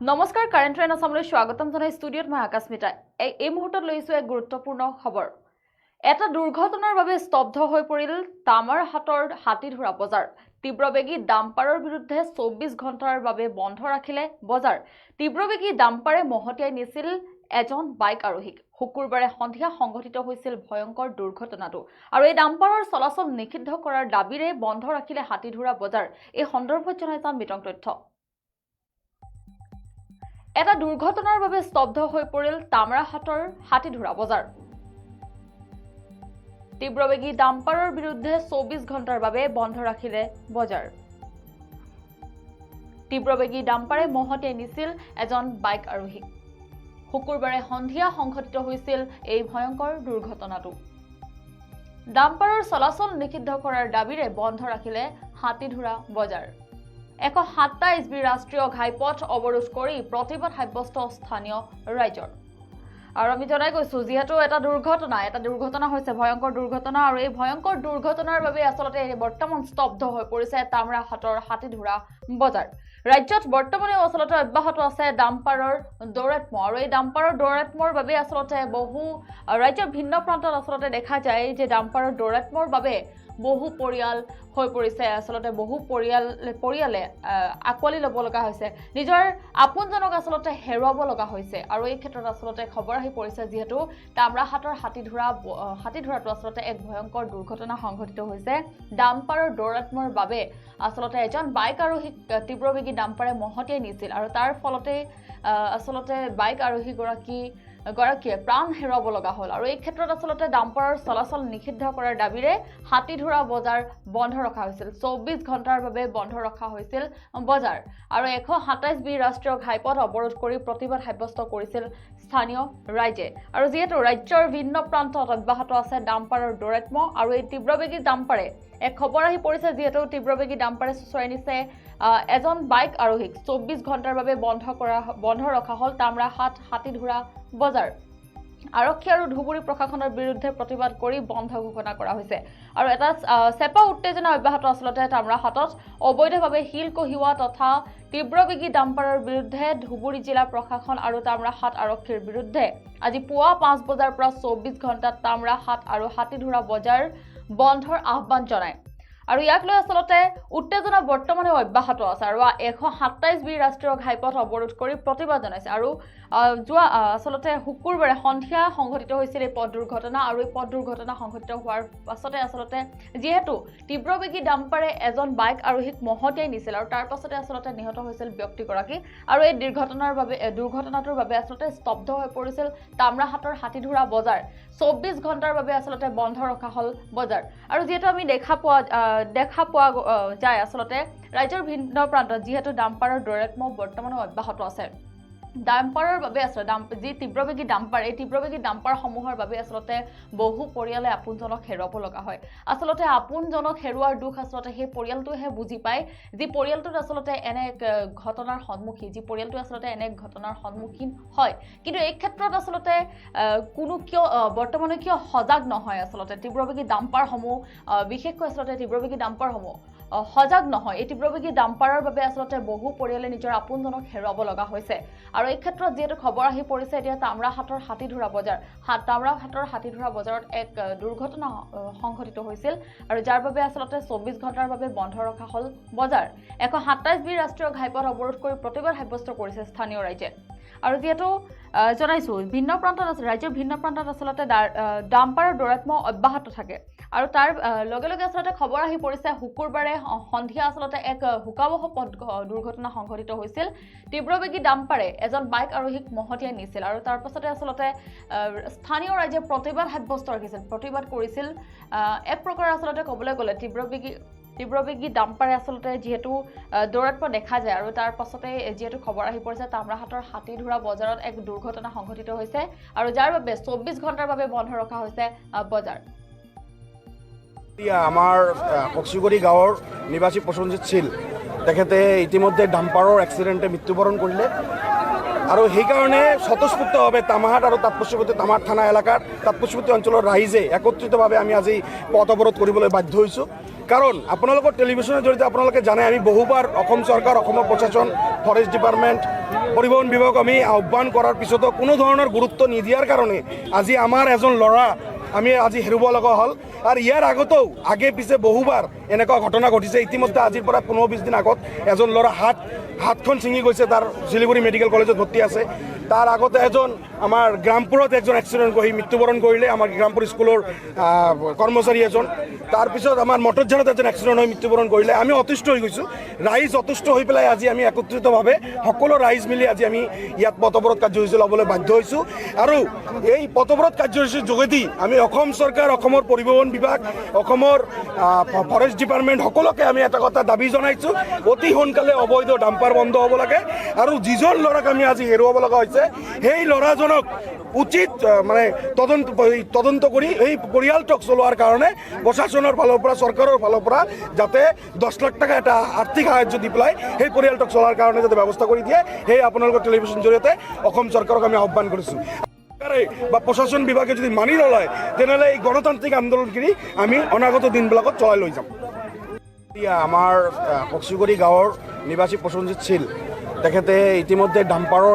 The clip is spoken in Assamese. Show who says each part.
Speaker 1: নমস্কাৰ কাৰেণ্ট ট্ৰেইন আসামলৈ স্বাগতম জনাই ষ্টুডিঅ'ত মই আকাশমিতা এই মুহূৰ্তত লৈছো এক গুৰুত্বপূৰ্ণ খবৰ এটা দুৰ্ঘটনাৰ বাবে স্তব্ধ হৈ পৰিল তামাৰহাটৰ হাতীধৰা বজাৰ তীব্ৰবেগী ডাম্পাৰৰ বিৰুদ্ধে 24 ঘণ্টাৰ বাবে বন্ধ ৰাখিলে বজাৰ তীব্ৰবেগী ডাম্পাৰে মহতিয়াই নিছিল এজন বাইক আৰোহীক শুকুৰবাৰে সন্ধিয়া সংঘটিত হৈছিল ভয়ংকৰ দুৰ্ঘটনাটো আৰু এই ডাম্পাৰৰ চলাচল নিষিদ্ধ কৰাৰ দাবীৰে বন্ধ ৰাখিলে হাতীধৰা বজাৰ এই সন্দৰ্ভত জনাই যাম বিতং তথ্য এটা দুৰ্ঘটনাৰ বাবে স্তব্ধ হৈ পৰিল তামৰাহাটৰ হাতীধৰা বজাৰ তীব্ৰবেগী ডাম্পাৰৰ বিৰুদ্ধে 24 ঘণ্টাৰ বাবে বন্ধ ৰাখিলে বজাৰ তীব্ৰবেগী ডাম্পাৰে মহতিয়াই নিছিল এজন বাইক আৰোহীক শুকুৰবাৰে সন্ধিয়া সংঘটিত হৈছিল এই ভয়ংকৰ দুৰ্ঘটনাটো ডাম্পাৰৰ চলাচল নিষিদ্ধ কৰাৰ দাবীৰে বন্ধ ৰাখিলে হাতীধৰা বজাৰ 127 বি ৰাষ্ট্ৰীয় ঘাইপথ অৱৰোধ কৰি প্ৰতিবাদ সাব্যস্ত স্থানীয় ৰাইজৰ আৰু আমি জনাই গৈছো যেহেতু এটা দুৰ্ঘটনা হৈছে ভয়ংকৰ দুৰ্ঘটনা আৰু এই ভয়ংকৰ দুৰ্ঘটনাৰ বাবে আসলতে বৰ্তমান স্তব্ধ হৈ পৰিছে তামৰাহাটৰ হাতীধৰা বজাৰ ৰাজ্যত বৰ্তমানে আসলতে অব্যাহত আছে ডাম্পাৰৰ দৌৰাত্ম আৰু এই ডাম্পাৰৰ দৌৰাত্মৰ বাবে আসলতে বহু ৰাজ্যৰ ভিন্ন প্ৰান্তত আসলতে দেখা যায় যে ডাম্পাৰৰ দৌৰাত্মৰ বাবে বহু পৰিয়াল হৈ পৰিছে আসলতে বহু পৰিয়ালে আকলি ল'ব লগা হৈছে নিজৰ আপোনজনক আসলতে হেৰুৱাব লগা হৈছে আৰু এই ক্ষেত্ৰত আসলতে খবৰ আহি পৰিছে যেহেতু তামৰাহাটৰ হাতীধৰাটো আসলতে এক ভয়ংকৰ দুৰ্ঘটনা সংঘটিত হৈছে ডাম্পাৰৰ দৌৰাত্মৰ বাবে আসলতে এজন বাইক আৰোহীক তীব্ৰবেগী ডাম্পাৰে মহতিয়াই নিছিল আৰু তাৰ ফলতে আসলতে বাইক আৰোহী গৰাকীয়ে প্ৰাণ হেৰুৱাব লগা হ'ল আৰু এই ক্ষেত্ৰত আসলতে ডাম্পাৰৰ চলাচল নিষিদ্ধ কৰাৰ দাবীৰে হাতীধৰা বজাৰ বন্ধ ৰখা হৈছিল 24 ঘণ্টাৰ বাবে বন্ধ ৰখা হৈছিল বজাৰ আৰু 127 বি ৰাষ্ট্ৰীয় ঘাইপথ অৱৰোধ কৰি প্ৰতিবাদ সাব্যস্ত কৰিছিল স্থানীয় ৰাইজে আৰু যেহেতু ৰাজ্যৰ ভিন্ন প্ৰান্তত অব্যাহত আছে ডাম্পাৰৰ দৌৰাত্ম আৰু এই তীব্ৰবেগী ডাম্পাৰে এক খবৰ আহি পৰিছে যেহেতু তীব্ৰবেগী ডাম্পাৰে চুচৰাই নিছে এজন বাইক আৰোহীক 24 ঘণ্টাৰ বাবে বন্ধ ৰখা হ'ল তামৰাহাট হাতীধৰা বজাৰ আৰক্ষী আৰু ধুবুৰী প্ৰশাসনৰ বিৰুদ্ধে প্ৰতিবাদ কৰি বন্ধ ঘোষণা কৰা হৈছে আৰু এটা চেপা উত্তেজনা অব্যাহত আসলতে তামৰাহাটত অবৈধভাৱে শিল কঢ়িওৱা তথা তীব্ৰবেগী ডাম্পাৰৰ বিৰুদ্ধে ধুবুৰী জিলা প্ৰশাসন আৰু তামৰাহাট আৰক্ষীৰ বিৰুদ্ধে আজি পুৱা 5 বজাৰ পৰা 24 ঘণ্টাত তামৰাহাট আৰু হাতীধৰা বজাৰ বন্ধৰ আহ্বান জনায় আৰু ইয়াক লৈ আসলতে উত্তেজনা বৰ্তমানে অব্যাহত আছে আৰু 127 বি ৰাষ্ট্ৰীয় ঘাইপথ অৱৰোধ কৰি প্ৰতিবাদ জনাইছে আৰু যোৱা আসলতে শুকুৰবাৰে সন্ধিয়া সংঘটিত হৈছিল এই পথ দুৰ্ঘটনা আৰু এই পথ দুৰ্ঘটনা সংঘটিত হোৱাৰ পাছতে আসলতে যেহেতু তীব্ৰবেগী ডাম্পাৰে এজন বাইক আৰোহীক মহতিয়াই নিছিল আৰু তাৰ পাছতে আসলতে নিহত হৈছিল ব্যক্তিগৰাকী আৰু এই দুৰ্ঘটনাটোৰ বাবে আসলতে স্তব্ধ হৈ পৰিছিল তামৰাহাটৰ হাতীধৰা বজাৰ 24 ঘণ্টাৰ বাবে আসলতে বন্ধ ৰখা হ'ল বজাৰ আৰু যেহেতু আমি দেখা পোৱা যায় আসলতে ৰাজ্যৰ ভিন্ন প্ৰান্তত যেহেতু ডাম্পাৰৰ দৌৰাত্ম বৰ্তমানো অব্যাহত আছে ডাম্পাৰৰ বাবে আসলতে যি তীব্ৰবেগী ডাম্পাৰ এই তীব্ৰবেগী ডাম্পাৰসমূহৰ বাবে আসলতে বহু পৰিয়ালে আপোনজনক হেৰুৱাব লগা হয় আসলতে আপোনজনক হেৰুৱাৰ দুখ আসলতে সেই পৰিয়ালটোহে বুজি পায় যি পৰিয়ালটোত আসলতে এনে ঘটনাৰ সন্মুখীন হয় কিন্তু এই ক্ষেত্ৰত আসলতে কোনো কিয় বৰ্তমানে কিয় সজাগ নহয় আসলতে তীব্ৰবেগী ডাম্পাৰসমূহ বিশেষকৈ আসলতে তীব্ৰবেগী ডাম্পাৰসমূহ সজাগ নহয় এই তীব্ৰবেগী ডাম্পাৰৰ বাবে আসলতে বহু পৰিয়ালে নিজৰ আপোনজনক হেৰুৱাব লগা হৈছে আৰু এই ক্ষেত্ৰত যেহেতু খবৰ আহি পৰিছে এতিয়া তামৰাহাটৰ হাতীধৰা বজাৰত এক দুৰ্ঘটনা সংঘটিত হৈছিল আৰু যাৰ বাবে আসলতে 24 ঘণ্টাৰ বাবে বন্ধ ৰখা হ'ল বজাৰ 127 বি ৰাষ্ট্ৰীয় ঘাইপথ অৱৰোধ কৰি প্ৰতিবাদ সাব্যস্ত কৰিছে স্থানীয় ৰাইজে আৰু যেহেতু জনাইছো ৰাজ্যৰ ভিন্ন প্ৰান্তত আসলতে ডাম্পাৰৰ দৌৰাত্ম অব্যাহত থাকে আৰু তাৰ লগে লগে আসলতে খবৰ আহি পৰিছে শুকুৰবাৰে সন্ধিয়া আসলতে এক হুকাবহ পথ দুৰ্ঘটনা সংঘটিত হৈছিল তীব্ৰবেগী ডাম্পাৰে এজন বাইক আৰোহীক মহতিয়াই নিছিল আৰু তাৰ পাছতে আসলতে স্থানীয় ৰাইজে প্ৰতিবাদ কৰিছিল এক প্ৰকাৰ আসলতে ক'বলৈ গ'লে তীব্ৰবেগী ডাম্পাৰে আসলতে যিহেতু দৌৰাত্ম দেখা যায় আৰু তাৰ পাছতে যেহেতু খবৰ আহি পৰিছে তামৰাহাটৰ হাতীধৰা বজাৰত এক দুৰ্ঘটনা সংঘটিত হৈছে আৰু যাৰ বাবে 24 ঘণ্টাৰ বাবে বন্ধ ৰখা হৈছে বজাৰ
Speaker 2: আমাৰ কক্সিগুৰি গাঁৱৰ নিবাসী প্ৰসঞ্জিত শীল তেখেতে ইতিমধ্যে ডাম্পাৰৰ এক্সিডেণ্টে মৃত্যুবৰণ কৰিলে আৰু সেইকাৰণে স্বতঃস্ফূৰ্তভাৱে তামাহাট আৰু তাৎপস্যৱতী তামাহাট থানা এলেকাৰ তাৎপস্যৱতী অঞ্চলৰ ৰাইজে একত্ৰিতভাৱে আমি আজি পথ অৱৰোধ কৰিবলৈ বাধ্য হৈছোঁ কাৰণ আপোনালোকৰ টেলিভিশ্যনৰ জৰিয়তে আপোনালোকে জানে আমি বহুবাৰ অসম চৰকাৰ, অসমৰ প্ৰশাসন, ফৰেষ্ট ডিপাৰ্টমেণ্ট, পৰিবহণ বিভাগ আমি আহ্বান কৰাৰ পিছতো কোনো ধৰণৰ গুৰুত্ব নিদিয়াৰ কাৰণে আজি আমাৰ এজন ল'ৰা আমি আজি হেৰুব লগা হ'ল। আৰু ইয়াৰ আগতেও আগে পিছে বহুবাৰ এনেকুৱা ঘটনা ঘটিছে। ইতিমধ্যে আজিৰ পৰা 15-20 দিন আগত এজন ল'ৰা হাতখন ছিঙি গৈছে, তাৰ শিলিগুৰি মেডিকেল কলেজত ভৰ্তি আছে। তাৰ আগতে এজন আমাৰ গ্ৰামপুৰত একজন এক্সিডেণ্ট কৰি মৃত্যুবৰণ কৰিলে, আমাৰ গ্ৰামপুৰ স্কুলৰ কৰ্মচাৰী এজন। তাৰপিছত আমাৰ মটৰঝাৰত এজন এক্সিডেণ্ট হৈ মৃত্যুবৰণ কৰিলে। আমি অতিষ্ঠ হৈ গৈছোঁ, ৰাইজ অতিষ্ঠ হৈ পেলাই আজি আমি একত্ৰিতভাৱে সকলো ৰাইজ মিলি আজি আমি ইয়াত পথৱৰোধ কাৰ্যসূচী ল'বলৈ বাধ্য হৈছোঁ। আৰু এই পথৱৰোধ কাৰ্যসূচীৰ যোগেদি আমি অসম চৰকাৰ, অসমৰ পৰিবহণ বিভাগ, অসমৰ ফৰেষ্ট ডিপাৰ্টমেণ্ট সকলোকে আমি এটা কথা দাবী জনাইছোঁ, অতি সোনকালে অবৈধ ডাম্পাৰ বন্ধ হ'ব লাগে। আৰু যিজন ল'ৰাক আমি আজি হেৰুৱাব লগা হৈছে সেই ল'ৰাজনক উচিত মানে তদন্ত কৰি এই পৰিয়ালটোক চলোৱাৰ কাৰণে প্ৰশাসনৰ ফালৰ পৰা, চৰকাৰৰ ফালৰ পৰা যাতে 10 লাখ টকা এটা আৰ্থিক সাহায্য দি পেলাই সেই পৰিয়ালটোক চলাৰ কাৰণে যাতে ব্যৱস্থা কৰি দিয়ে, সেই আপোনালোকৰ টেলিভিশ্যন জৰিয়তে অসম চৰকাৰক আমি আহ্বান কৰিছোঁ। বা প্ৰশাসন বিভাগে যদি মানি নলয় তেনেহ'লে এই গণতান্ত্ৰিক আন্দোলনখিনি আমি অনাগত দিনবিলাকত চলাই লৈ যাম। এতিয়া আমাৰ কক্সিগুৰি গাঁৱৰ নিবাসী প্ৰসেনজিৎ শীল তেখেতে ইতিমধ্যে ডাম্পাৰৰ